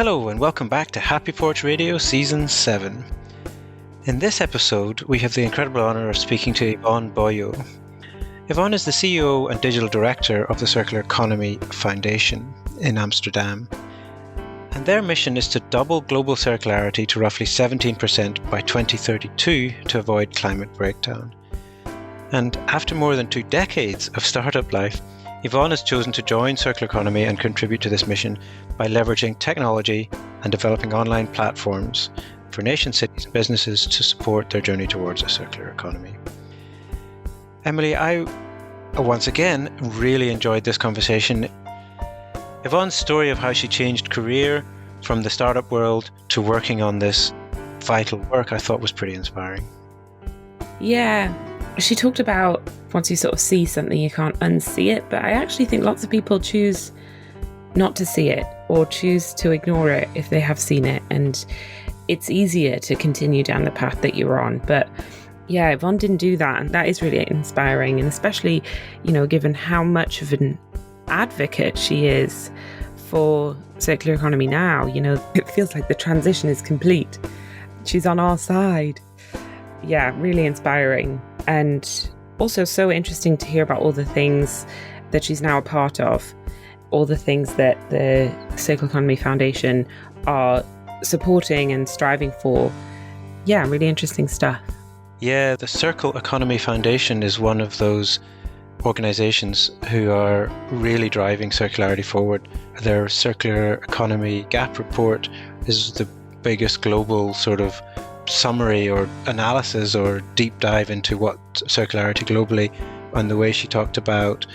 Hello and welcome back to HappyPorch Radio Season 7. In this episode, we have the incredible honour of speaking to Ivonne Bojoh. Ivonne is the CEO and Digital Director of the Circular Economy Foundation in Amsterdam. And their mission is to double global circularity to roughly 17% by 2032 to avoid climate breakdown. And after more than 2 decades of startup life, Ivonne has chosen to join Circular Economy and contribute to this mission by leveraging technology and developing online platforms for nations, cities, and businesses to support their journey towards a circular economy. Emily, I once again really enjoyed this conversation. Ivonne's story of how she changed career from the startup world to working on this vital work I thought was pretty inspiring. Yeah, she talked about once you sort of see something, you can't unsee it. But I actually think lots of people choose not to see it or choose to ignore it if they have seen it. And it's easier to continue down the path that you're on. But yeah, Ivonne didn't do that. And that is really inspiring. And especially, given how much of an advocate she is for circular economy now, it feels like the transition is complete. She's on our side. Yeah, really inspiring. And also so interesting to hear about all the things that she's now a part of, all the things that the Circular Economy Foundation are supporting and striving for. Yeah, really interesting stuff. Yeah, the Circular Economy Foundation is one of those organizations who are really driving circularity forward. Their Circular Economy Gap Report is the biggest global sort of summary or analysis or deep dive into what circularity globally, and the way she talked about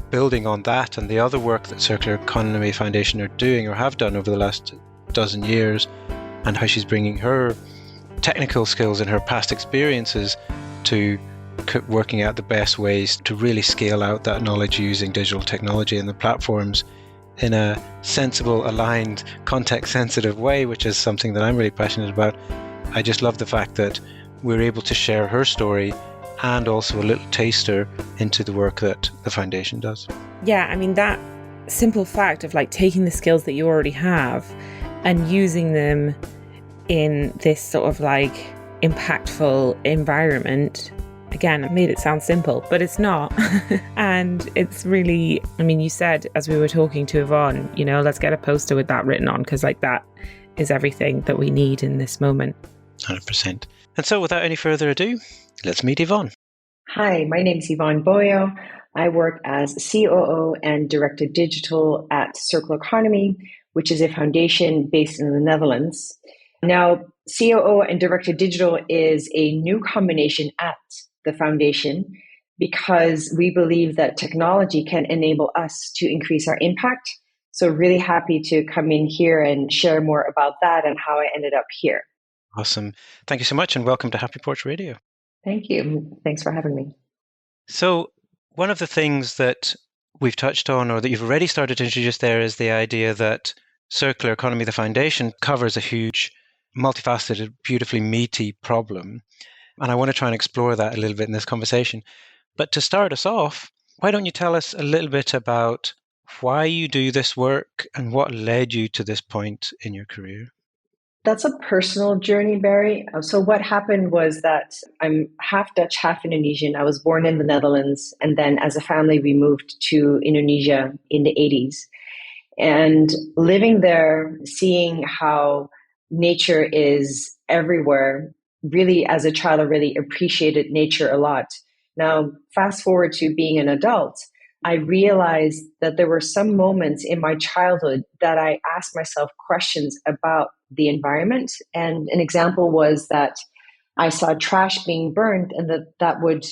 building on that and the other work that Circular Economy Foundation are doing or have done over the last dozen years, and how she's bringing her technical skills and her past experiences to working out the best ways to really scale out that knowledge using digital technology and the platforms in a sensible, aligned, context-sensitive way, which is something that I'm really passionate about. I just love the fact that we're able to share her story and also a little taster into the work that the foundation does. Yeah, I mean, that simple fact of taking the skills that you already have and using them in this sort of impactful environment. Again, it made it sound simple, but it's not. And it's really, you said as we were talking to Ivonne, let's get a poster with that written on, because that is everything that we need in this moment. 100%. And so without any further ado, let's meet Ivonne. Hi, my name is Ivonne Bojoh. I work as COO and Director Digital at Circular Economy, which is a foundation based in the Netherlands. Now, COO and Director Digital is a new combination at the foundation because we believe that technology can enable us to increase our impact. So really happy to come in here and share more about that and how I ended up here. Awesome. Thank you so much and welcome to HappyPorch Radio. Thank you. Thanks for having me. So one of the things that we've touched on or that you've already started to introduce there is the idea that Circular Economy, the foundation, covers a huge, multifaceted, beautifully meaty problem. And I want to try and explore that a little bit in this conversation. But to start us off, why don't you tell us a little bit about why you do this work and what led you to this point in your career? That's a personal journey, Barry. So what happened was that I'm half Dutch, half Indonesian. I was born in the Netherlands. And then as a family, we moved to Indonesia in the 80s. And living there, seeing how nature is everywhere, really as a child, I really appreciated nature a lot. Now, fast forward to being an adult, I realized that there were some moments in my childhood that I asked myself questions about the environment. And an example was that I saw trash being burned and that would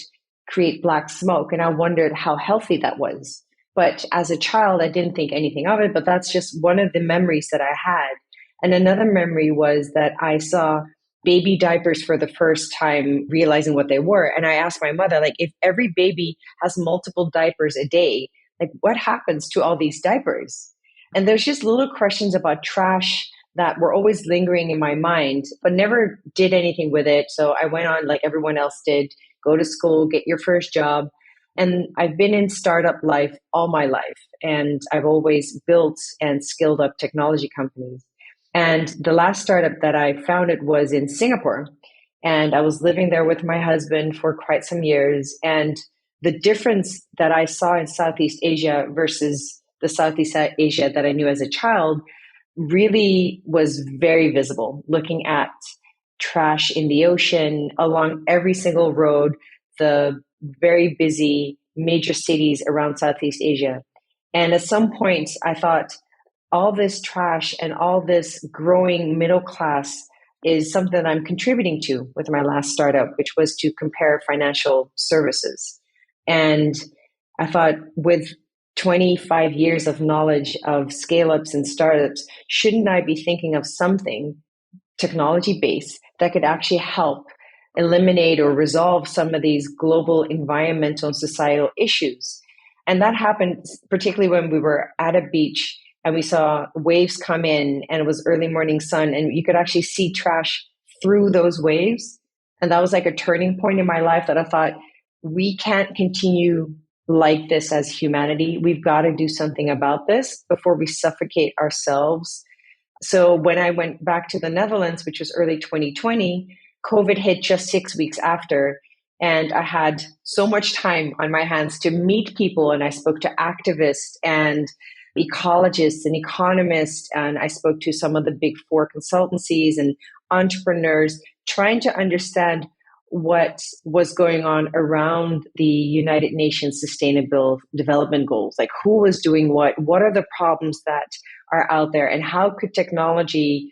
create black smoke. And I wondered how healthy that was. But as a child, I didn't think anything of it. But that's just one of the memories that I had. And another memory was that I saw baby diapers for the first time, realizing what they were. And I asked my mother, if every baby has multiple diapers a day, what happens to all these diapers? And there's just little questions about trash that were always lingering in my mind, but never did anything with it. So I went on like everyone else did, go to school, get your first job. And I've been in startup life all my life. And I've always built and scaled up technology companies. And the last startup that I founded was in Singapore. And I was living there with my husband for quite some years. And the difference that I saw in Southeast Asia versus the Southeast Asia that I knew as a child really was very visible, looking at trash in the ocean along every single road, the very busy major cities around Southeast Asia. And at some point, I thought, all this trash and all this growing middle class is something that I'm contributing to with my last startup, which was to compare financial services. And I thought, with 25 years of knowledge of scale ups and startups, shouldn't I be thinking of something technology based that could actually help eliminate or resolve some of these global environmental and societal issues? And that happened particularly when we were at a beach and we saw waves come in and it was early morning sun and you could actually see trash through those waves. And that was like a turning point in my life that I thought, we can't continue like this as humanity. We've got to do something about this before we suffocate ourselves. So when I went back to the Netherlands, which was early 2020, COVID hit just 6 weeks after. And I had so much time on my hands to meet people. And I spoke to activists and ecologists and economists. And I spoke to some of the big four consultancies and entrepreneurs, trying to understand what was going on around the United Nations Sustainable Development Goals. Like, who was doing what are the problems that are out there, and how could technology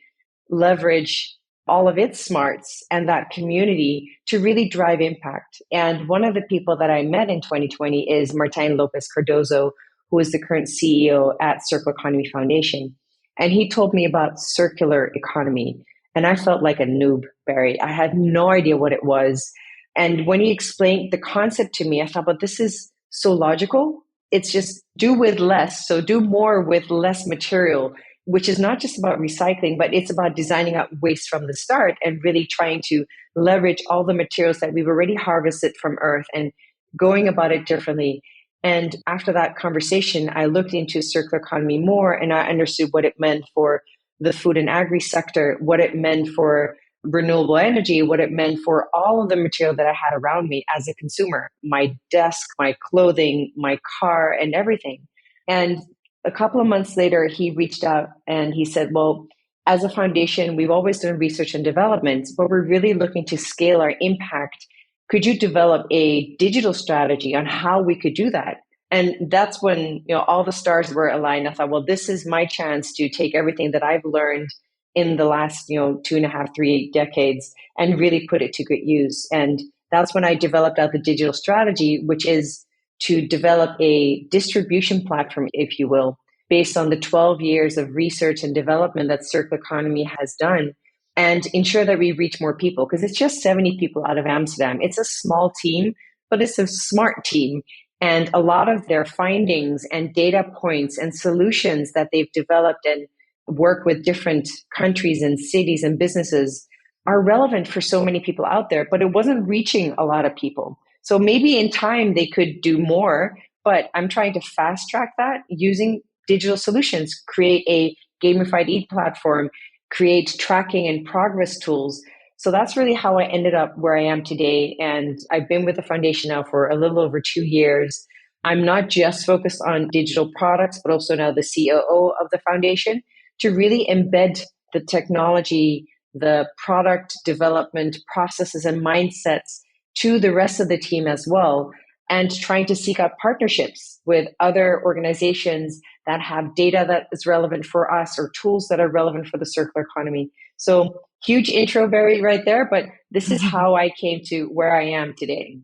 leverage all of its smarts and that community to really drive impact. And one of the people that I met in 2020 is Martin Lopez Cardozo, who is the current CEO at Circular Economy Foundation. And he told me about circular economy. And I felt like a noob, Barry. I had no idea what it was. And when he explained the concept to me, I thought, but this is so logical. It's just do with less. So do more with less material, which is not just about recycling, but it's about designing out waste from the start and really trying to leverage all the materials that we've already harvested from Earth and going about it differently. And after that conversation, I looked into circular economy more and I understood what it meant for the food and agri sector, what it meant for renewable energy, what it meant for all of the material that I had around me as a consumer, my desk, my clothing, my car, and everything. And a couple of months later, he reached out and he said, well, as a foundation, we've always done research and development, but we're really looking to scale our impact. Could you develop a digital strategy on how we could do that? And that's when, all the stars were aligned. I thought, well, this is my chance to take everything that I've learned in the last, 2.5, 3 decades and really put it to good use. And that's when I developed out the digital strategy, which is to develop a distribution platform, if you will, based on the 12 years of research and development that Circular Economy has done, and ensure that we reach more people, because it's just 70 people out of Amsterdam. It's a small team, but it's a smart team. And a lot of their findings and data points and solutions that they've developed and work with different countries and cities and businesses are relevant for so many people out there, but it wasn't reaching a lot of people. So maybe in time they could do more, but I'm trying to fast track that using digital solutions, create a gamified e-platform, create tracking and progress tools. So that's really how I ended up where I am today. And I've been with the foundation now for a little over 2 years. I'm not just focused on digital products, but also now the COO of the foundation to really embed the technology, the product development processes and mindsets to the rest of the team as well, and trying to seek out partnerships with other organizations that have data that is relevant for us or tools that are relevant for the circular economy. So huge intro, Barry, right there, but this is how I came to where I am today.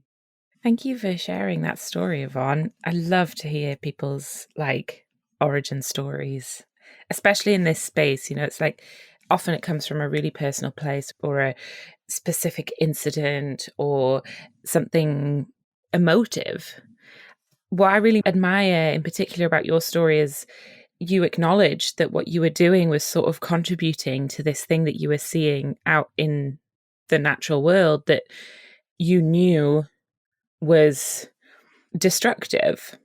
Thank you for sharing that story, Yvonne. I love to hear people's origin stories, especially in this space. It's like often it comes from a really personal place or a specific incident or something emotive. What I really admire in particular about your story is you acknowledge that what you were doing was sort of contributing to this thing that you were seeing out in the natural world that you knew was destructive.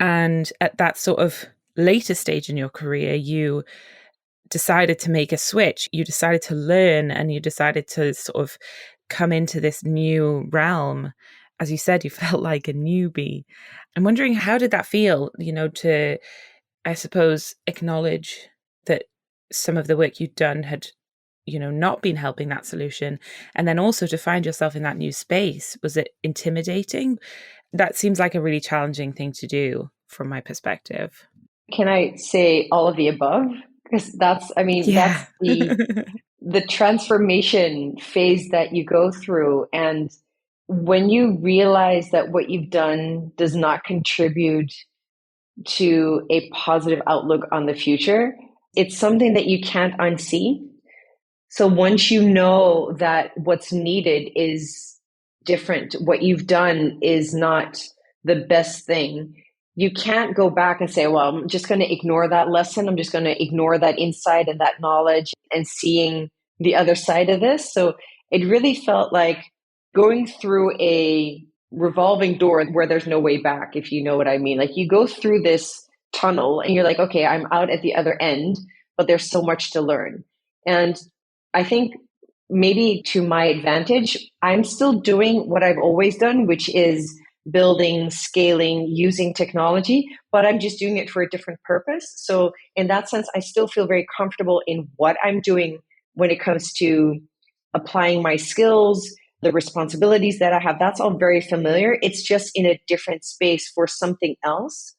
And at that sort of later stage in your career, you decided to make a switch. You decided to learn and you decided to sort of come into this new realm. As you said, you felt like a newbie. I'm wondering, how did that feel, to, I suppose, acknowledge that some of the work you'd done had, not been helping that solution. And then also to find yourself in that new space. Was it intimidating? That seems like a really challenging thing to do from my perspective. Can I say all of the above? Because that's Yeah. the transformation phase that you go through. And when you realize that what you've done does not contribute to a positive outlook on the future, it's something that you can't unsee. So once you know that what's needed is different, what you've done is not the best thing, you can't go back and say, well, I'm just going to ignore that lesson. I'm just going to ignore that insight and that knowledge and seeing the other side of this. So it really felt like going through a revolving door where there's no way back, if you know what I mean. Like you go through this tunnel and you're like, okay, I'm out at the other end, but there's so much to learn. And I think maybe to my advantage, I'm still doing what I've always done, which is building, scaling, using technology, but I'm just doing it for a different purpose. So in that sense, I still feel very comfortable in what I'm doing when it comes to applying my skills, the responsibilities that I have. That's all very familiar. It's just in a different space for something else.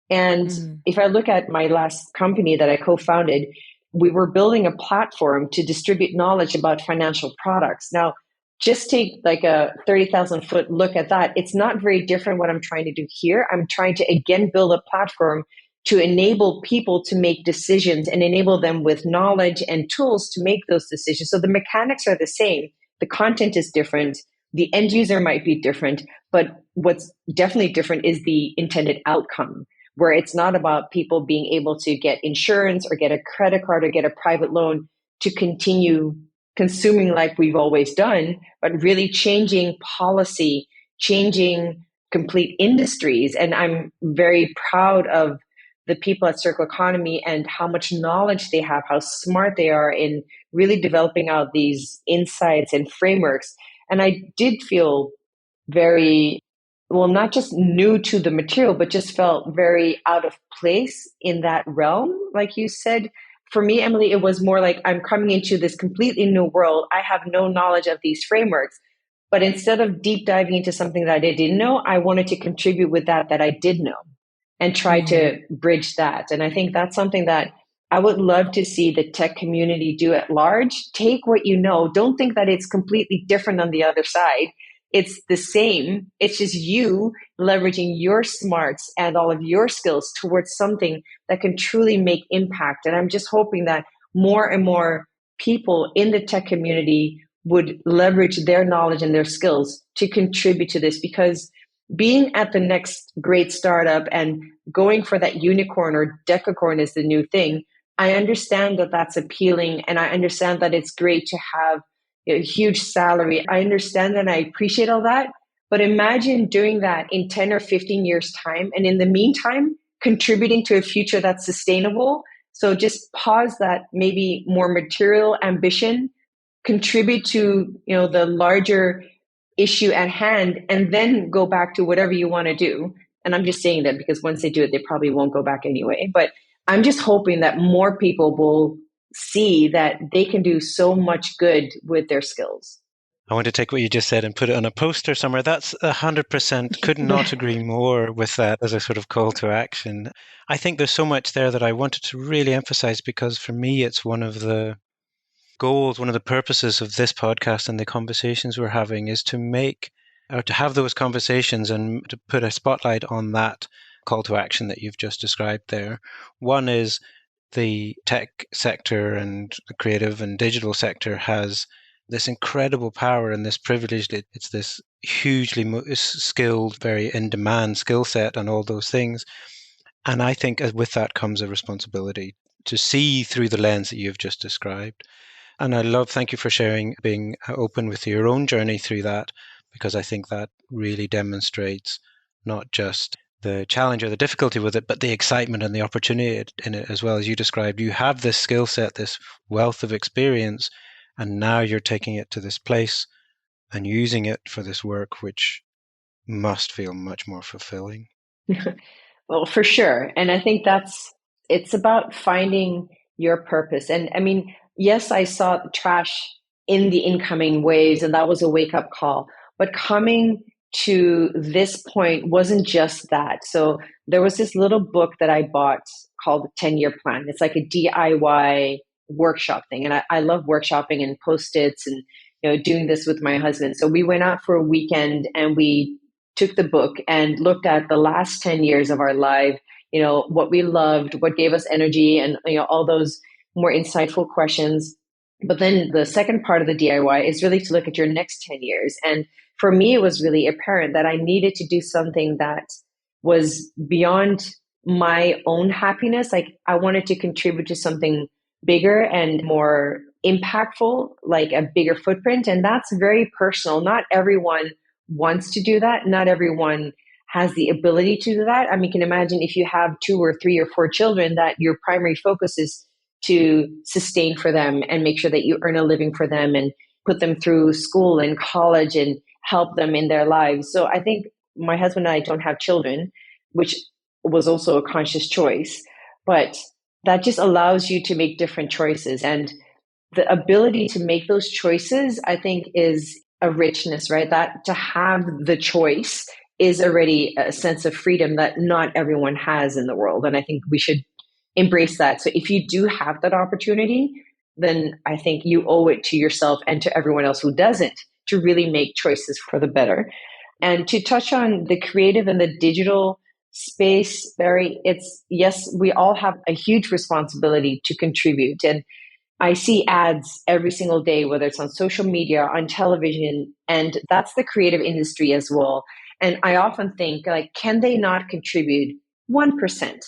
And if I look at my last company that I co-founded, we were building a platform to distribute knowledge about financial products. Now, just take like a 30,000 foot look at that. It's not very different what I'm trying to do here. I'm trying to, again, build a platform to enable people to make decisions and enable them with knowledge and tools to make those decisions. So the mechanics are the same. The content is different. The end user might be different, but what's definitely different is the intended outcome, where it's not about people being able to get insurance or get a credit card or get a private loan to continue consuming like we've always done, but really changing policy, changing complete industries. And I'm very proud of the people at Circle Economy and how much knowledge they have, how smart they are in really developing out these insights and frameworks. And I did feel very, well, not just new to the material, but just felt very out of place in that realm. Like you said, for me, Emily, it was more like I'm coming into this completely new world. I have no knowledge of these frameworks. But instead of deep diving into something that I didn't know, I wanted to contribute with that I did know and try to bridge that. And I think that's something that I would love to see the tech community do at large. Take what you know. Don't think that it's completely different on the other side. It's the same. It's just you leveraging your smarts and all of your skills towards something that can truly make impact. And I'm just hoping that more and more people in the tech community would leverage their knowledge and their skills to contribute to this, because being at the next great startup and going for that unicorn or decacorn is the new thing. I understand that that's appealing, and I understand that it's great to have a huge salary. I understand and I appreciate all that. But imagine doing that in 10 or 15 years' time, and in the meantime, contributing to a future that's sustainable. So just pause that maybe more material ambition, contribute to the larger issue at hand, and then go back to whatever you want to do. And I'm just saying that because once they do it, they probably won't go back anyway. But I'm just hoping that more people will see that they can do so much good with their skills. I want to take what you just said and put it on a poster somewhere. That's 100%. Could not agree more with that as a sort of call to action. I think there's so much there that I wanted to really emphasize, because for me, it's one of the goals, one of the purposes of this podcast and the conversations we're having is to make or to have those conversations and to put a spotlight on that call to action that you've just described there. One is the tech sector and the creative and digital sector has this incredible power and this privilege. It's this hugely skilled, very in-demand skill set and all those things. And I think with that comes a responsibility to see through the lens that you've just described. And thank you for sharing, being open with your own journey through that, because I think that really demonstrates not just the challenge or the difficulty with it, but the excitement and the opportunity in it as well. As you described, you have this skill set, this wealth of experience, and now you're taking it to this place and using it for this work, which must feel much more fulfilling. Well, for sure. And I think it's about finding your purpose. And I mean, yes, I saw the trash in the incoming waves, and that was a wake up call. But coming to this point wasn't just that. So there was this little book that I bought called 10-Year Plan. It's like a DIY workshop thing. And I love workshopping and post-its and doing this with my husband. So we went out for a weekend and we took the book and looked at the last 10 years of our life, what we loved, what gave us energy, and all those more insightful questions. But then the second part of the DIY is really to look at your next 10 years. And for me, it was really apparent that I needed to do something that was beyond my own happiness. Like I wanted to contribute to something bigger and more impactful, like a bigger footprint. And that's very personal. Not everyone wants to do that. Not everyone has the ability to do that. I mean, you can imagine if you have 2 or 3 or 4 children, that your primary focus is to sustain for them and make sure that you earn a living for them and put them through school and college and help them in their lives. So I think my husband and I don't have children, which was also a conscious choice, but that just allows you to make different choices. And the ability to make those choices, I think, is a richness, right? That to have the choice is already a sense of freedom that not everyone has in the world. And I think we should embrace that. So if you do have that opportunity, then I think you owe it to yourself and to everyone else who doesn't to really make choices for the better. And to touch on the creative and the digital space, Barry, yes, we all have a huge responsibility to contribute. And I see ads every single day, whether it's on social media, on television, and that's the creative industry as well. And I often think, like, can they not contribute 1%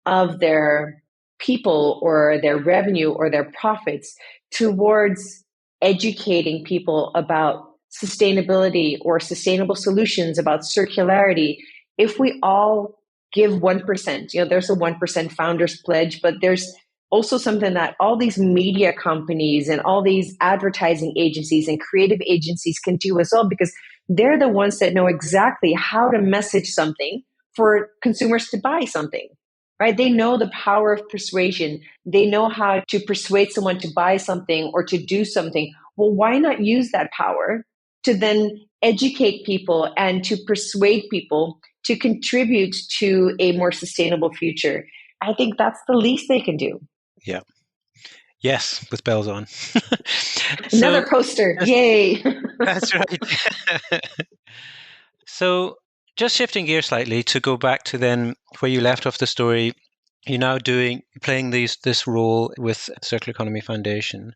of their people or their revenue or their profits towards educating people about sustainability or sustainable solutions, about circularity? If we all give 1%, there's a 1% founders pledge, but there's also something that all these media companies and all these advertising agencies and creative agencies can do as well, because they're the ones that know exactly how to message something for consumers to buy something, right? They know the power of persuasion. They know how to persuade someone to buy something or to do something. Well, why not use that power to then educate people and to persuade people to contribute to a more sustainable future? I think that's the least they can do. Yeah. Yes, with bells on. Another poster. Yay. That's right. So just shifting gears slightly to go back to then where you left off the story, you're now playing this role with Circular Economy Foundation.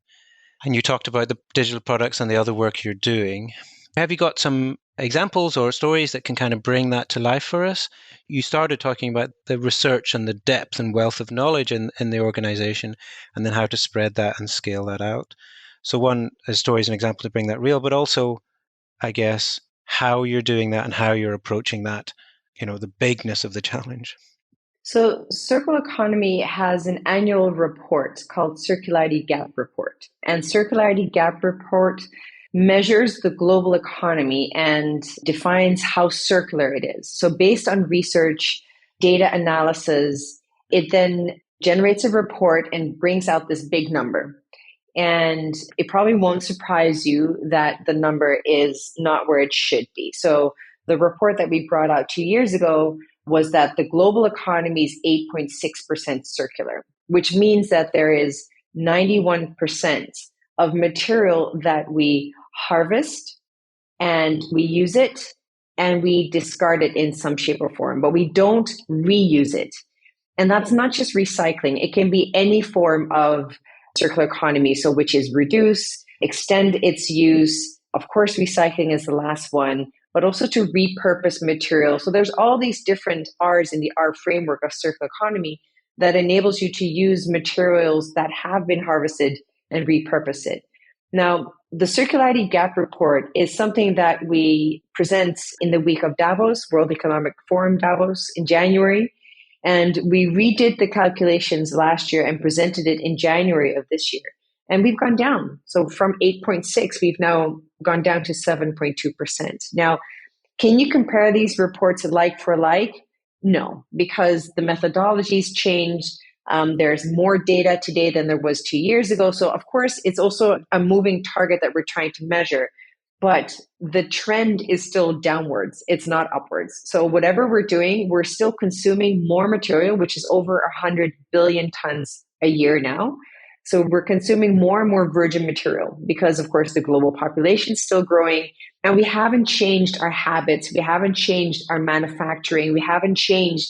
And you talked about the digital products and the other work you're doing. Have you got some examples or stories that can kind of bring that to life for us? You started talking about the research and the depth and wealth of knowledge in the organization, and then how to spread that and scale that out. So one story is an example to bring that real, but also, I guess, how you're doing that and how you're approaching that, the bigness of the challenge. So Circular Economy has an annual report called Circularity Gap Report. And Circularity Gap Report measures the global economy and defines how circular it is. So based on research, data analysis, it then generates a report and brings out this big number. And it probably won't surprise you that the number is not where it should be. So the report that we brought out 2 years ago was that the global economy is 8.6% circular, which means that there is 91% of material that we harvest and we use it and we discard it in some shape or form, but we don't reuse it. And that's not just recycling. It can be any form of circular economy, so which is reduce, extend its use. Of course, recycling is the last one, but also to repurpose material. So there's all these different R's in the R framework of circular economy that enables you to use materials that have been harvested and repurpose it. Now, the Circularity Gap Report is something that we present in the week of Davos, World Economic Forum Davos in January. And we redid the calculations last year and presented it in January of this year. And we've gone down. So from 8.6, we've now gone down to 7.2%. Now, can you compare these reports like for like? No, because the methodologies changed. There's more data today than there was 2 years ago. So of course, it's also a moving target that we're trying to measure, but the trend is still downwards. It's not upwards. So whatever we're doing, we're still consuming more material, which is over 100 billion tons a year now. So we're consuming more and more virgin material because, of course, the global population is still growing, and we haven't changed our habits. We haven't changed our manufacturing. We haven't changed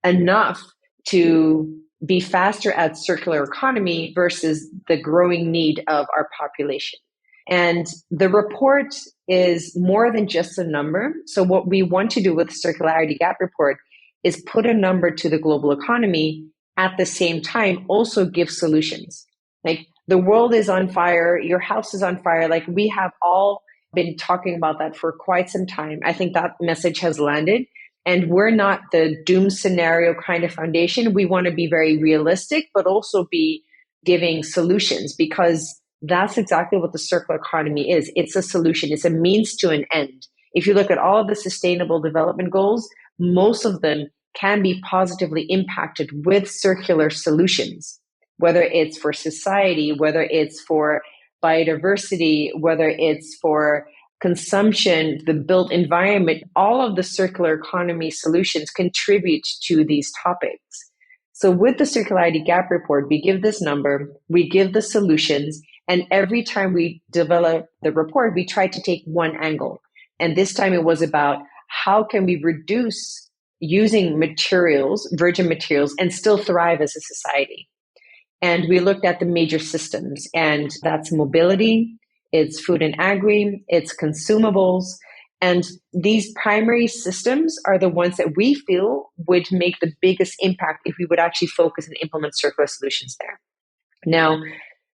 enough to be faster at circular economy versus the growing need of our population. And the report is more than just a number. So what we want to do with the Circularity Gap Report is put a number to the global economy, at the same time also give solutions. Like, the world is on fire, your house is on fire. Like, we have all been talking about that for quite some time. I think that message has landed. And we're not the doom scenario kind of foundation. We want to be very realistic, but also be giving solutions, because that's exactly what the circular economy is. It's a solution. It's a means to an end. If you look at all of the sustainable development goals, most of them can be positively impacted with circular solutions, whether it's for society, whether it's for biodiversity, whether it's for consumption, the built environment. All of the circular economy solutions contribute to these topics. So with the Circularity Gap Report, we give this number, we give the solutions, and every time we develop the report, we try to take one angle. And this time it was about how can we reduce using materials, virgin materials, and still thrive as a society. And we looked at the major systems, and that's mobility, it's food and agri, it's consumables. And these primary systems are the ones that we feel would make the biggest impact if we would actually focus and implement circular solutions there. Now,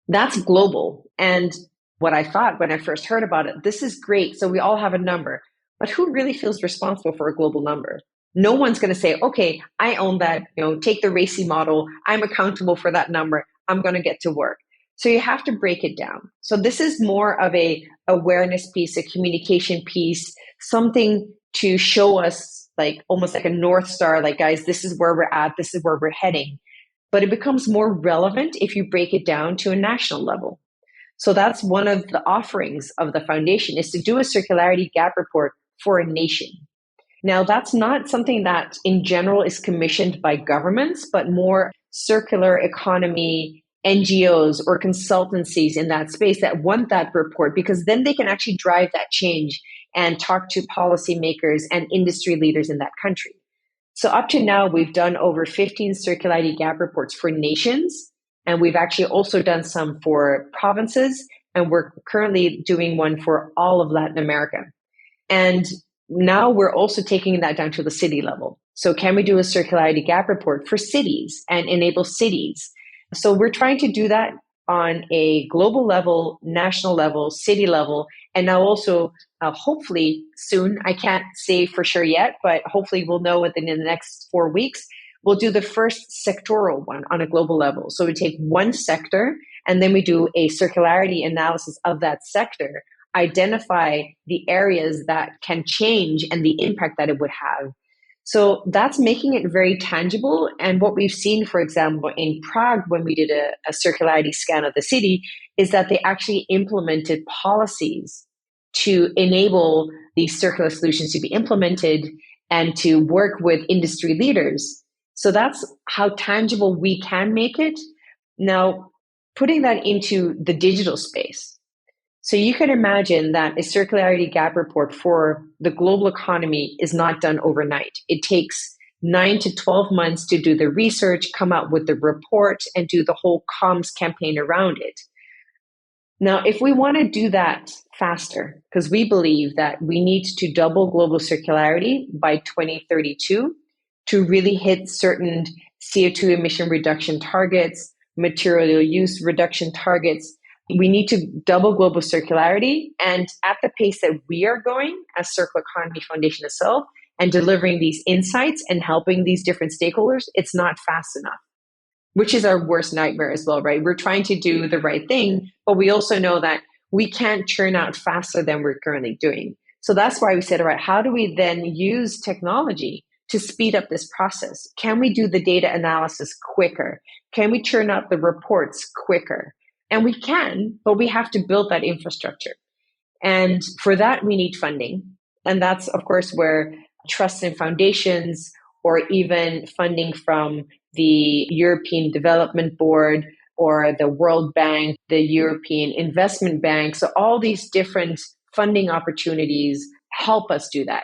that's global. And what I thought when I first heard about it, this is great. So we all have a number, but who really feels responsible for a global number? No one's going to say, okay, I own that, take the RACI model. I'm accountable for that number. I'm going to get to work. So you have to break it down. So this is more of a awareness piece, a communication piece, something to show us, like almost like a North Star, like, guys, this is where we're at, this is where we're heading. But it becomes more relevant if you break it down to a national level. So that's one of the offerings of the foundation, is to do a circularity gap report for a nation. Now, that's not something that in general is commissioned by governments, but more circular economy NGOs or consultancies in that space that want that report, because then they can actually drive that change and talk to policymakers and industry leaders in that country. So up to now, we've done over 15 circularity gap reports for nations, and we've actually also done some for provinces, and we're currently doing one for all of Latin America. And now we're also taking that down to the city level. So can we do a circularity gap report for cities and enable cities? So we're trying to do that on a global level, national level, city level, and now also hopefully soon, I can't say for sure yet, but hopefully we'll know within the next 4 weeks, we'll do the first sectoral one on a global level. So we take one sector and then we do a circularity analysis of that sector, identify the areas that can change and the impact that it would have. So that's making it very tangible. And what we've seen, for example, in Prague, when we did a circularity scan of the city, is that they actually implemented policies to enable these circular solutions to be implemented and to work with industry leaders. So that's how tangible we can make it. Now, putting that into the digital space. So you can imagine that a circularity gap report for the global economy is not done overnight. It takes 9 to 12 months to do the research, come out with the report, and do the whole comms campaign around it. Now, if we want to do that faster, because we believe that we need to double global circularity by 2032 to really hit certain CO2 emission reduction targets, material use reduction targets, We need to double global circularity. And at the pace that we are going as Circular Economy Foundation itself and delivering these insights and helping these different stakeholders, it's not fast enough, which is our worst nightmare as well, right? We're trying to do the right thing, but we also know that we can't churn out faster than we're currently doing. So that's why we said, all right, how do we then use technology to speed up this process? Can we do the data analysis quicker? Can we churn out the reports quicker? And we can, but we have to build that infrastructure. And for that, we need funding. And that's, of course, where trusts and foundations, or even funding from the European Development Board or the World Bank, the European Investment Bank. So all these different funding opportunities help us do that.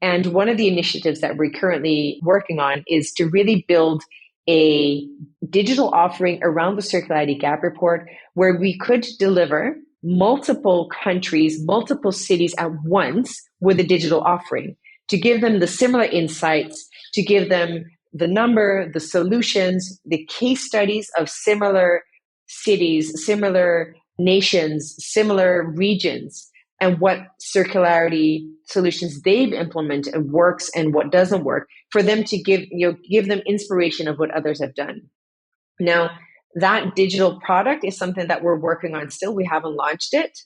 And one of the initiatives that we're currently working on is to really build a digital offering around the Circularity Gap Report, where we could deliver multiple countries, multiple cities at once with a digital offering to give them the similar insights, to give them the number, the solutions, the case studies of similar cities, similar nations, similar regions, and what circularity solutions they've implemented and works and what doesn't work, for them to give them inspiration of what others have done. Now, that digital product is something that we're working on still. We haven't launched it,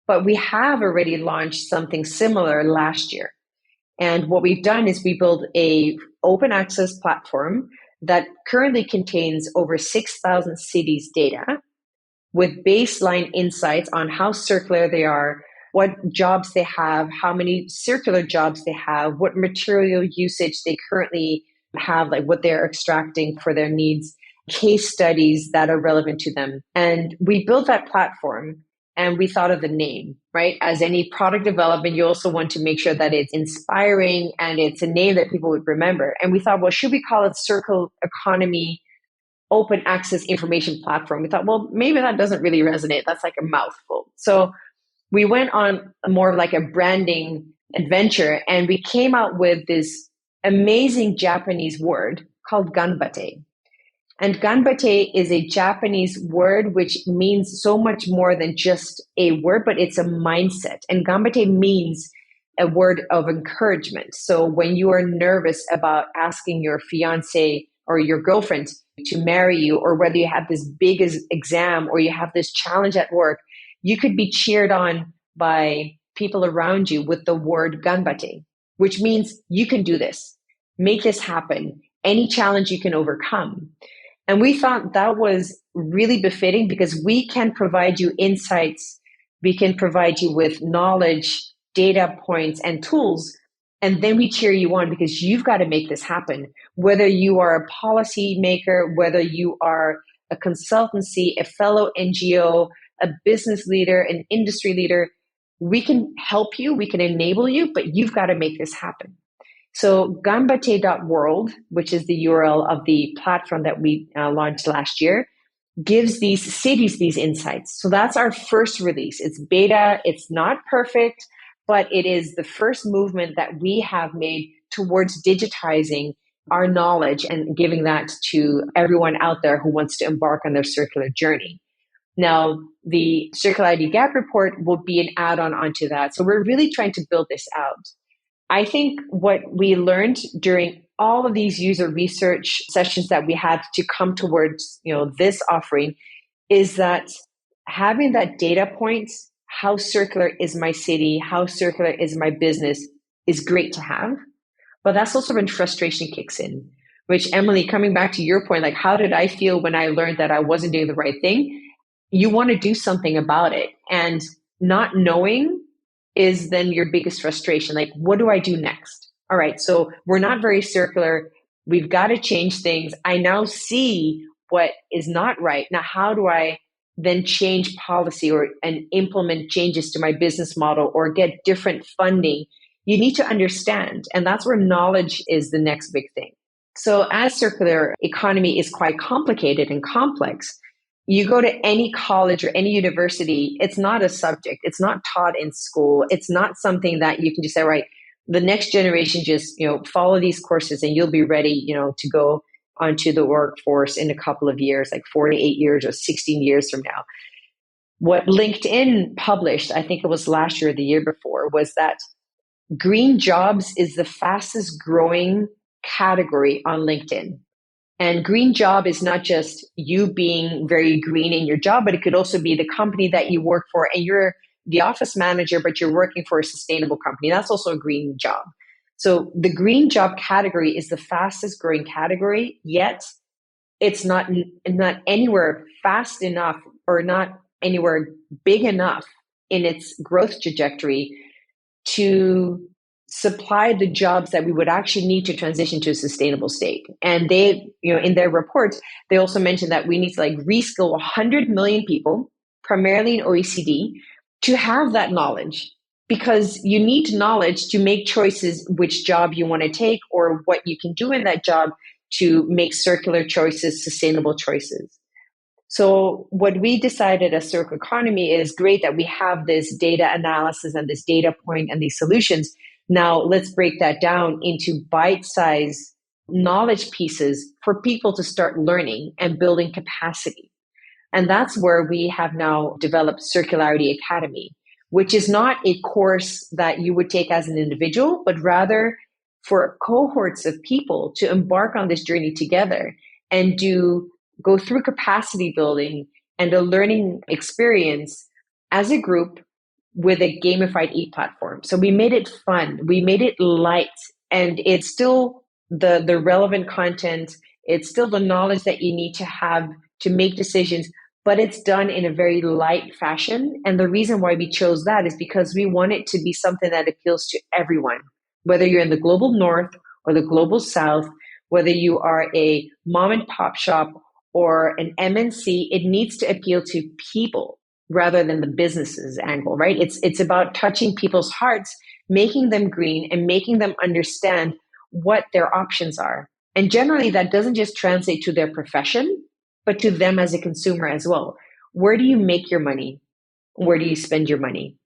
but we have already launched something similar last year. And what we've done is we built a open access platform that currently contains over 6,000 cities data with baseline insights on how circular they are, what jobs they have, how many circular jobs they have, what material usage they currently have, like what they're extracting for their needs, case studies that are relevant to them. And we built that platform and we thought of the name, right? As any product development, you also want to make sure that it's inspiring and it's a name that people would remember. And we thought, well, should we call it Circle Economy Open Access Information Platform? We thought, well, maybe that doesn't really resonate. That's like a mouthful. So we went on more of like a branding adventure, and we came out with this amazing Japanese word called ganbate. And ganbate is a Japanese word which means so much more than just a word, but it's a mindset. And ganbate means a word of encouragement. So when you are nervous about asking your fiance or your girlfriend to marry you, or whether you have this big exam or you have this challenge at work, you could be cheered on by people around you with the word ganbate, which means you can do this, make this happen, any challenge you can overcome. And we thought that was really befitting because we can provide you insights, we can provide you with knowledge, data points, and tools, and then we cheer you on because you've got to make this happen. Whether you are a policy maker, whether you are a consultancy, a fellow NGO, a business leader, an industry leader, we can help you, we can enable you, but you've got to make this happen. So ganbate.world, which is the URL of the platform that we launched last year, gives these cities these insights. So that's our first release. It's beta, it's not perfect, but it is the first movement that we have made towards digitizing our knowledge and giving that to everyone out there who wants to embark on their circular journey. Now, the Circularity Gap Report will be an add-on onto that. So we're really trying to build this out. I think what we learned during all of these user research sessions that we had to come towards, this offering, is that having that data points, how circular is my city, how circular is my business, is great to have. But that's also when frustration kicks in, which, Emily, coming back to your point, like, how did I feel when I learned that I wasn't doing the right thing? You want to do something about it. And not knowing is then your biggest frustration. Like, what do I do next? All right, so we're not very circular. We've got to change things. I now see what is not right. Now, how do I then change policy and implement changes to my business model or get different funding? You need to understand. And that's where knowledge is the next big thing. So as circular economy is quite complicated and complex, you go to any college or any university, it's not a subject. It's not taught in school. It's not something that you can just say, right, the next generation just, follow these courses and you'll be ready, to go onto the workforce in a couple of years, like 4 to 8 years or 16 years from now. What LinkedIn published, I think it was last year or the year before, was that green jobs is the fastest growing category on LinkedIn. And green job is not just you being very green in your job, but it could also be the company that you work for and you're the office manager, but you're working for a sustainable company. That's also a green job. So the green job category is the fastest growing category, yet it's not anywhere fast enough or not anywhere big enough in its growth trajectory to supply the jobs that we would actually need to transition to a sustainable state. And they, in their reports, they also mentioned that we need to reskill 100 million people, primarily in OECD, to have that knowledge, because you need knowledge to make choices which job you want to take or what you can do in that job to make circular choices, sustainable choices. So what we decided as Circle Economy is great that we have this data analysis and this data point and these solutions. Now let's break that down into bite-sized knowledge pieces for people to start learning and building capacity. And that's where we have now developed Circularity Academy, which is not a course that you would take as an individual, but rather for cohorts of people to embark on this journey together and go through capacity building and a learning experience as a group with a gamified e-platform. So we made it fun, we made it light, and it's still the relevant content. It's still the knowledge that you need to have to make decisions, but it's done in a very light fashion. And the reason why we chose that is because we want it to be something that appeals to everyone, whether you're in the global north or the global south, whether you are a mom and pop shop or an MNC, it needs to appeal to people rather than the businesses angle, right? It's about touching people's hearts, making them green and making them understand what their options are. And generally that doesn't just translate to their profession, but to them as a consumer as well. Where do you make your money? Where do you spend your money?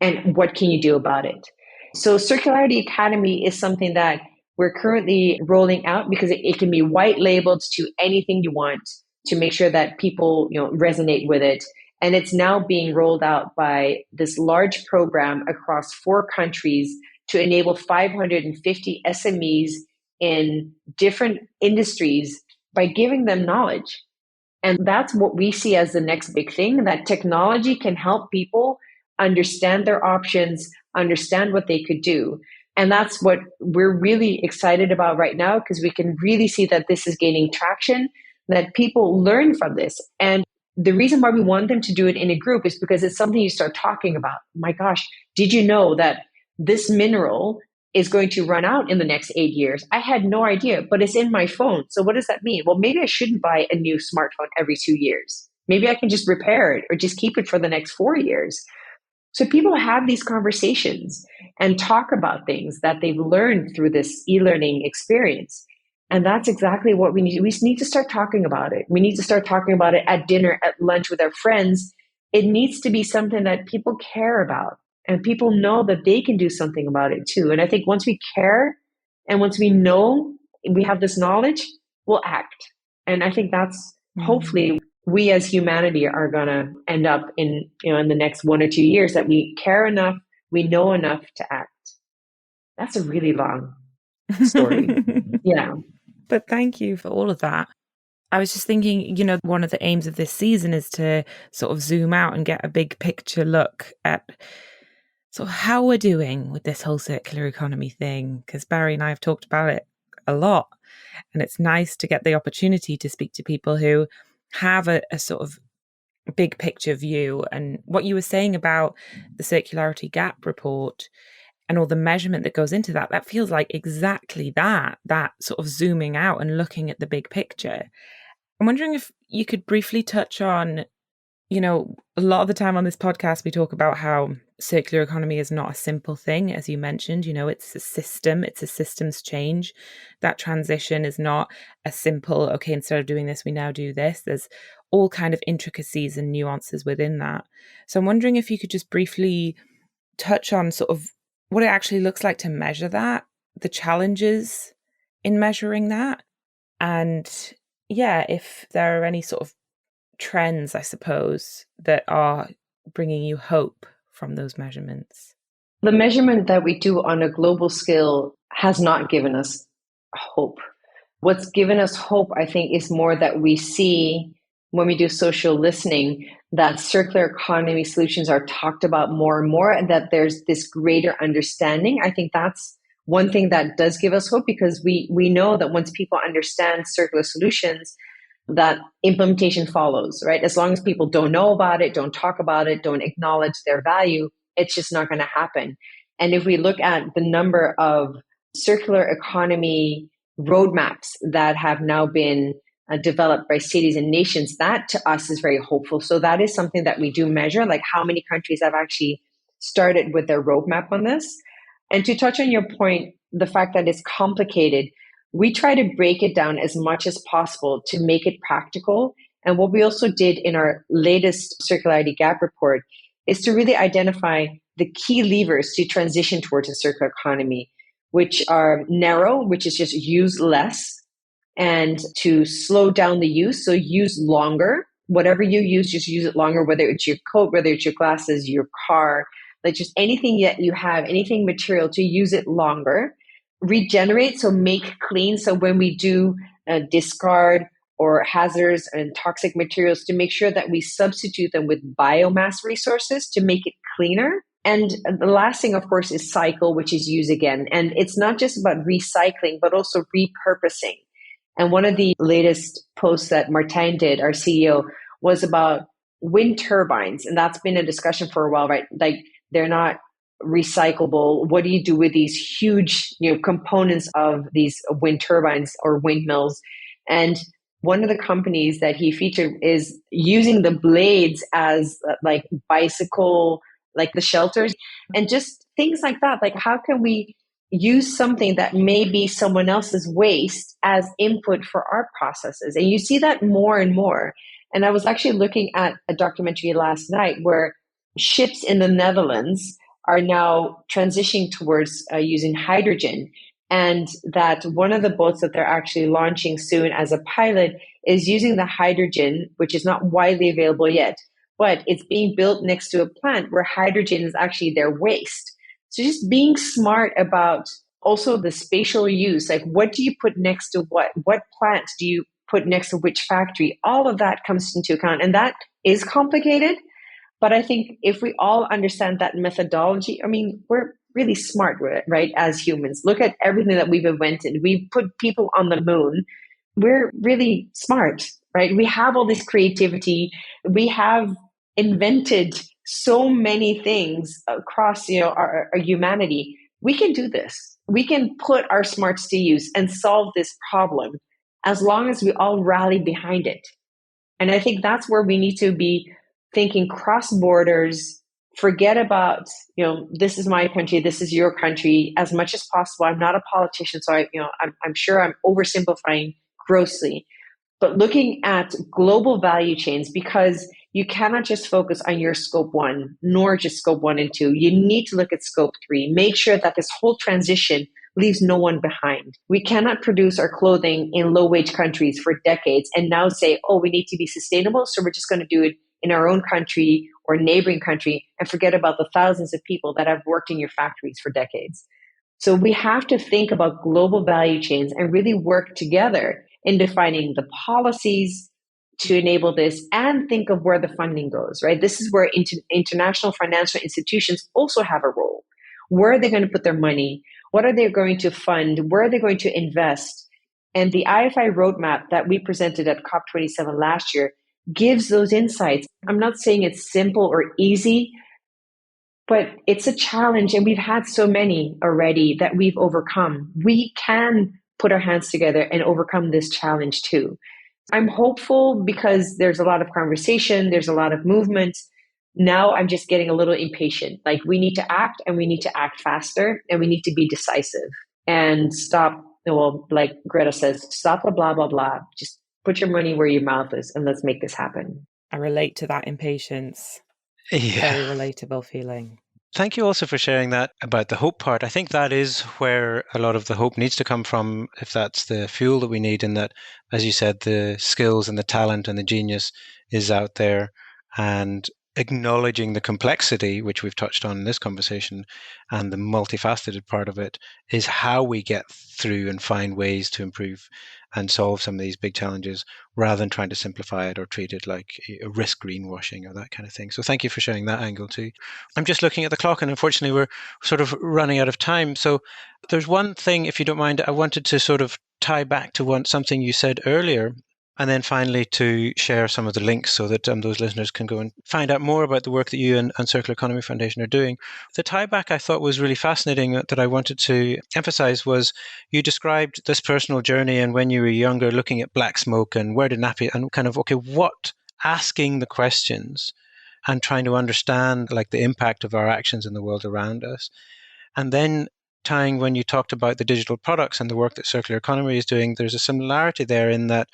And what can you do about it? So Circularity Academy is something that we're currently rolling out because it can be white labeled to anything you want to make sure that people resonate with it. And it's now being rolled out by this large program across 4 countries to enable 550 SMEs in different industries by giving them knowledge. And that's what we see as the next big thing, that technology can help people understand their options, understand what they could do. And that's what we're really excited about right now, because we can really see that this is gaining traction, that people learn from this. And the reason why we want them to do it in a group is because it's something you start talking about. My gosh, did you know that this mineral is going to run out in the next 8 years? I had no idea, but it's in my phone. So what does that mean? Well, maybe I shouldn't buy a new smartphone every 2 years. Maybe I can just repair it or just keep it for the next 4 years. So people have these conversations and talk about things that they've learned through this e-learning experience. And that's exactly what we need. We need to start talking about it. We need to start talking about it at dinner, at lunch with our friends. It needs to be something that people care about and people know that they can do something about it too. And I think once we care and once we know we have this knowledge, we'll act. And I think that's hopefully we as humanity are going to end up in the next 1 or 2 years, that we care enough, we know enough to act. That's a really long story. Yeah. But thank you for all of that. I was just thinking, one of the aims of this season is to sort of zoom out and get a big picture look at sort of how we're doing with this whole circular economy thing, because Barry and I have talked about it a lot. And it's nice to get the opportunity to speak to people who have a sort of big picture view. And what you were saying about the Circularity Gap Report and all the measurement that goes into that, that feels like exactly that sort of zooming out and looking at the big picture. I'm wondering if you could briefly touch on, a lot of the time on this podcast, we talk about how circular economy is not a simple thing. As you mentioned, it's a system, it's a systems change. That transition is not a simple, okay, instead of doing this, we now do this. There's all kind of intricacies and nuances within that. So I'm wondering if you could just briefly touch on sort of what it actually looks like to measure that, the challenges in measuring that, and if there are any sort of trends, I suppose, that are bringing you hope from those measurements? The measurement that we do on a global scale has not given us hope. What's given us hope, I think, is more that we see when we do social listening that circular economy solutions are talked about more and more, and that there's this greater understanding. I think that's one thing that does give us hope, because we know that once people understand circular solutions, that implementation follows, right? As long as people don't know about it, don't talk about it, don't acknowledge their value, it's just not going to happen. And if we look at the number of circular economy roadmaps that have now been developed by cities and nations, that to us is very hopeful. So that is something that we do measure, like how many countries have actually started with their roadmap on this. And to touch on your point, the fact that it's complicated, we try to break it down as much as possible to make it practical. And what we also did in our latest Circularity Gap Report is to really identify the key levers to transition towards a circular economy, which are narrow, which is just use less, and to slow down the use. So use longer. Whatever you use, just use it longer, whether it's your coat, whether it's your glasses, your car, like just anything that you have, anything material, to use it longer. Regenerate, so make clean. So when we do discard or hazardous and toxic materials, to make sure that we substitute them with biomass resources to make it cleaner. And the last thing, of course, is cycle, which is use again. And it's not just about recycling, but also repurposing. And one of the latest posts that Martijn did, our CEO, was about wind turbines. And that's been a discussion for a while, right? Like, they're not recyclable. What do you do with these huge, components of these wind turbines or windmills? And one of the companies that he featured is using the blades as like bicycle, like the shelters, and just things like that. Like, how can we use something that may be someone else's waste as input for our processes? And you see that more and more. And I was actually looking at a documentary last night where ships in the Netherlands are now transitioning towards using hydrogen. And that one of the boats that they're actually launching soon as a pilot is using the hydrogen, which is not widely available yet, but it's being built next to a plant where hydrogen is actually their waste. So just being smart about also the spatial use, like what do you put next to what plants do you put next to which factory? All of that comes into account. And that is complicated. But I think if we all understand that methodology, I mean, we're really smart, right? As humans, look at everything that we've invented. We've put people on the moon. We're really smart, right? We have all this creativity. We have invented so many things across, our humanity. We can do this. We can put our smarts to use and solve this problem as long as we all rally behind it. And I think that's where we need to be thinking cross borders. Forget about, this is my country, this is your country, as much as possible. I'm not a politician, so I'm sure I'm oversimplifying grossly, but looking at global value chains, because you cannot just focus on your scope 1, nor just scope 1 and 2. You need to look at scope 3. Make sure that this whole transition leaves no one behind. We cannot produce our clothing in low-wage countries for decades and now say, oh, we need to be sustainable, so we're just going to do it in our own country or neighboring country and forget about the thousands of people that have worked in your factories for decades. So we have to think about global value chains and really work together in defining the policies to enable this, and think of where the funding goes, right? This is where international financial institutions also have a role. Where are they going to put their money? What are they going to fund? Where are they going to invest? And the IFI roadmap that we presented at COP27 last year gives those insights. I'm not saying it's simple or easy, but it's a challenge, and we've had so many already that we've overcome. We can put our hands together and overcome this challenge too. I'm hopeful because there's a lot of conversation, there's a lot of movement. Now I'm just getting a little impatient. Like, we need to act, and we need to act faster, and we need to be decisive and stop. Well, like Greta says, stop the blah, blah, blah. Just put your money where your mouth is, and let's make this happen. I relate to that impatience. Yeah. Very relatable feeling. Thank you also for sharing that about the hope part. I think that is where a lot of the hope needs to come from, if that's the fuel that we need, in that, as you said, the skills and the talent and the genius is out there, and acknowledging the complexity, which we've touched on in this conversation, and the multifaceted part of it is how we get through and find ways to improve and solve some of these big challenges, rather than trying to simplify it or treat it like a risk greenwashing or that kind of thing. So thank you for sharing that angle too. I'm just looking at the clock, and unfortunately we're sort of running out of time. So there's one thing, if you don't mind, I wanted to sort of tie back to something you said earlier, and then finally to share some of the links so that those listeners can go and find out more about the work that you and Circular Economy Foundation are doing. The tie back I thought was really fascinating that I wanted to emphasize was you described this personal journey, and when you were younger, looking at black smoke and where did nappy, and kind of, okay, what, asking the questions and trying to understand like the impact of our actions in the world around us. And then tying, when you talked about the digital products and the work that Circular Economy is doing, there's a similarity there in that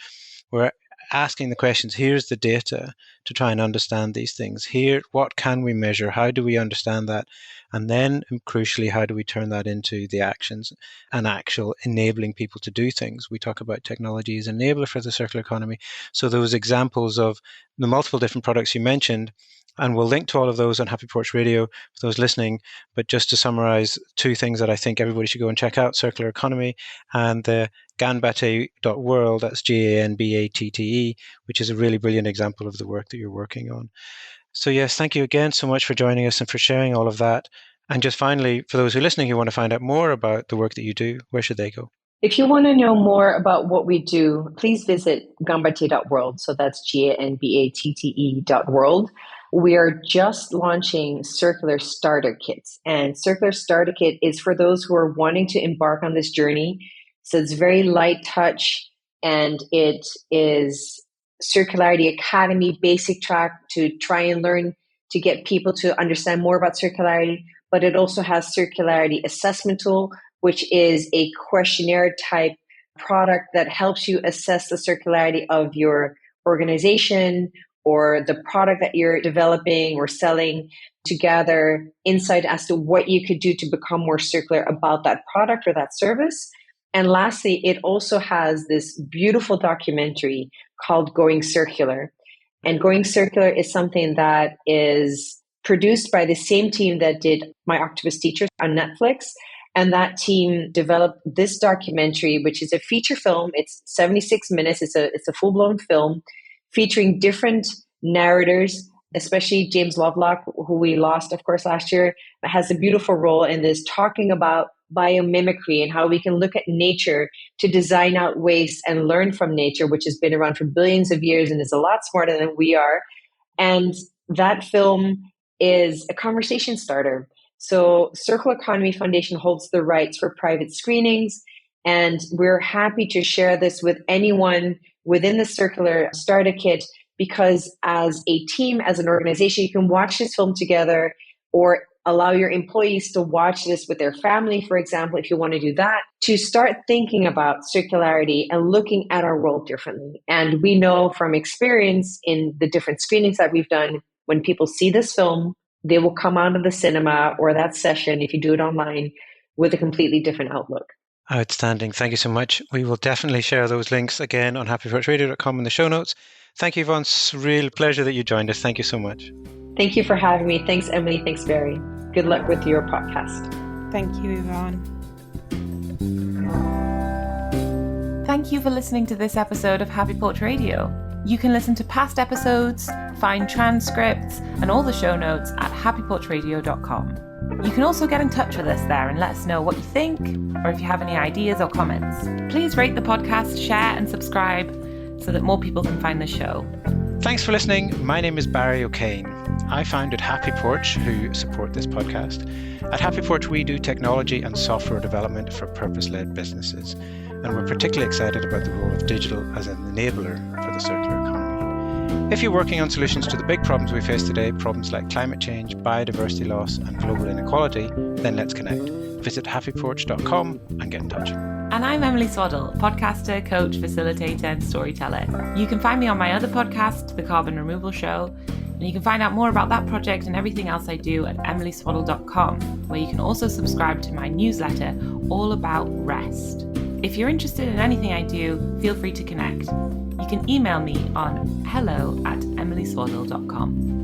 we're asking the questions, here's the data to try and understand these things. Here, what can we measure? How do we understand that? And then, crucially, how do we turn that into the actions and actual enabling people to do things? We talk about technology as an enabler for the circular economy. So those examples of the multiple different products you mentioned, and we'll link to all of those on HappyPorch Radio for those listening. But just to summarize, two things that I think everybody should go and check out: Circular Economy and the Ganbatte.world, that's Ganbatte, which is a really brilliant example of the work that you're working on. So yes, thank you again so much for joining us and for sharing all of that. And just finally, for those who are listening who want to find out more about the work that you do, where should they go? If you want to know more about what we do, please visit Ganbatte.world. So that's Ganbatte.world. We are just launching Circular Starter Kits. And Circular Starter Kit is for those who are wanting to embark on this journey. So it's very light touch, and it is Circularity Academy basic track to try and learn to get people to understand more about circularity. But it also has Circularity Assessment Tool, which is a questionnaire type product that helps you assess the circularity of your organization or the product that you're developing or selling, to gather insight as to what you could do to become more circular about that product or that service. And lastly, it also has this beautiful documentary called Going Circular. And Going Circular is something that is produced by the same team that did My Octopus Teacher on Netflix. And that team developed this documentary, which is a feature film. It's 76 minutes. It's a full-blown film featuring different narrators, especially James Lovelock, who we lost, of course, last year, has a beautiful role in this, talking about biomimicry and how we can look at nature to design out waste and learn from nature, which has been around for billions of years and is a lot smarter than we are. And that film is a conversation starter. So Circular Economy Foundation holds the rights for private screenings, and we're happy to share this with anyone within the Circular Starter Kit, because as a team, as an organization, you can watch this film together or allow your employees to watch this with their family, for example, if you want to do that, to start thinking about circularity and looking at our world differently. And we know from experience in the different screenings that we've done, when people see this film, they will come out of the cinema or that session, if you do it online, with a completely different outlook. Outstanding. Thank you so much. We will definitely share those links again on happyporchradio.com in the show notes. Thank you, Yvonne. It's a real pleasure that you joined us. Thank you so much. Thank you for having me. Thanks, Emily. Thanks, Barry. Good luck with your podcast. Thank you, Yvonne. Thank you for listening to this episode of HappyPorch Radio. You can listen to past episodes, find transcripts, and all the show notes at happyporchradio.com. You can also get in touch with us there and let us know what you think, or if you have any ideas or comments. Please rate the podcast, share, and subscribe so that more people can find the show. Thanks for listening. My name is Barry O'Kane. I founded HappyPorch, who support this podcast. At HappyPorch, we do technology and software development for purpose-led businesses, and we're particularly excited about the role of digital as an enabler for the circular economy. If you're working on solutions to the big problems we face today, problems like climate change, biodiversity loss, and global inequality, then let's connect. Visit happyporch.com and get in touch. And I'm Emily Swaddle, podcaster, coach, facilitator, and storyteller. You can find me on my other podcast, The Carbon Removal Show. And you can find out more about that project and everything else I do at emilyswaddle.com, where you can also subscribe to my newsletter all about rest. If you're interested in anything I do, feel free to connect. You can email me on hello@emilyswaddle.com.